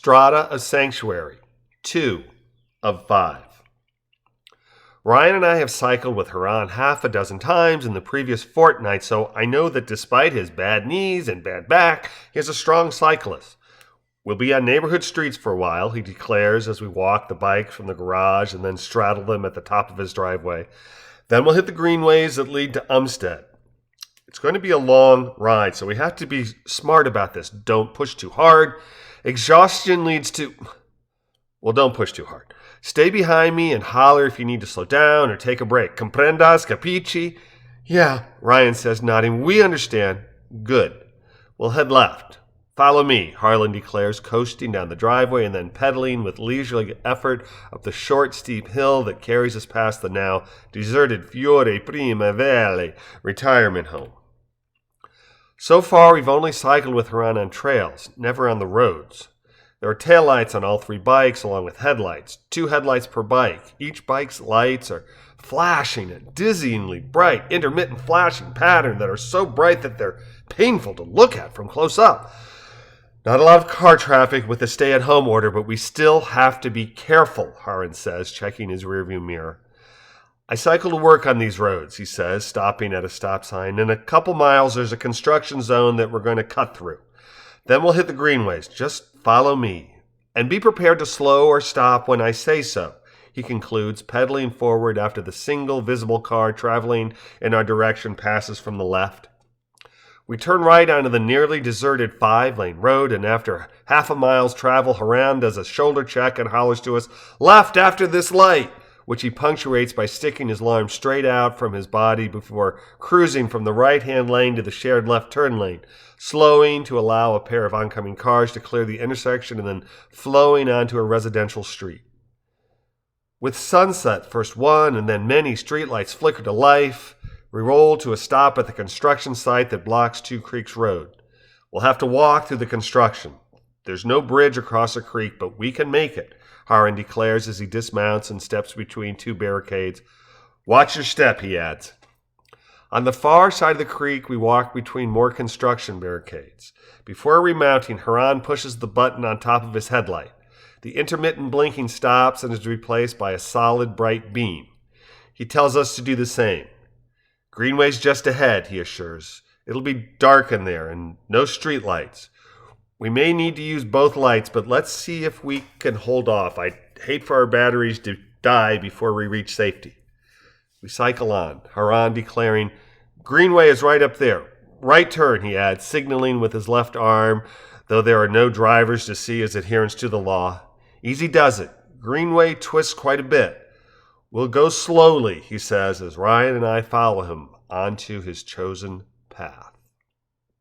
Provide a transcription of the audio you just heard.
Strata, a sanctuary, 2 of 5. Ryan and I have cycled with Haran half a dozen times in the previous fortnight, so I know that despite his bad knees and bad back, he is a strong cyclist. We'll be on neighborhood streets for a while, he declares as we walk the bikes from the garage and then straddle them at the top of his driveway. Then we'll hit the greenways that lead to Umstead. It's going to be a long ride, so we have to be smart about this. Don't push too hard. Exhaustion leads to... Well, don't push too hard. Stay behind me and holler if you need to slow down or take a break. Comprendas, capici? Yeah, Ryan says, nodding. We understand. Good. We'll head left. Follow me, Harlan declares, coasting down the driveway and then pedaling with leisurely effort up the short, steep hill that carries us past the now deserted Fiore Primavere retirement home. So far, we've only cycled with Haran on trails, never on the roads. There are taillights on all 3 bikes, along with headlights, 2 headlights per bike. Each bike's lights are flashing a dizzyingly bright, intermittent flashing pattern that are so bright that they're painful to look at from close up. Not a lot of car traffic with the stay-at-home order, but we still have to be careful, Haran says, checking his rearview mirror. I cycle to work on these roads, he says, stopping at a stop sign. In a couple miles, there's a construction zone that we're going to cut through. Then we'll hit the greenways. Just follow me. And be prepared to slow or stop when I say so, he concludes, pedaling forward after the single visible car traveling in our direction passes from the left. We turn right onto the nearly deserted 5-lane road, and after half a mile's travel, Haran does a shoulder check and hollers to us, "Left after this light," which he punctuates by sticking his arm straight out from his body before cruising from the right-hand lane to the shared left turn lane, slowing to allow a pair of oncoming cars to clear the intersection and then flowing onto a residential street. With sunset, first one and then many streetlights flicker to life, we roll to a stop at the construction site that blocks Two Creeks Road. We'll have to walk through the construction. There's no bridge across a creek, but we can make it, Haran declares as he dismounts and steps between 2 barricades. Watch your step, he adds. On the far side of the creek, we walk between more construction barricades. Before remounting, Haran pushes the button on top of his headlight. The intermittent blinking stops and is replaced by a solid, bright beam. He tells us to do the same. Greenway's just ahead, he assures. It'll be dark in there and no street lights. We may need to use both lights, but let's see if we can hold off. I'd hate for our batteries to die before we reach safety. We cycle on, Haran declaring, Greenway is right up there. Right turn, he adds, signaling with his left arm, though there are no drivers to see his adherence to the law. Easy does it. Greenway twists quite a bit. We'll go slowly, he says, as Ryan and I follow him onto his chosen path.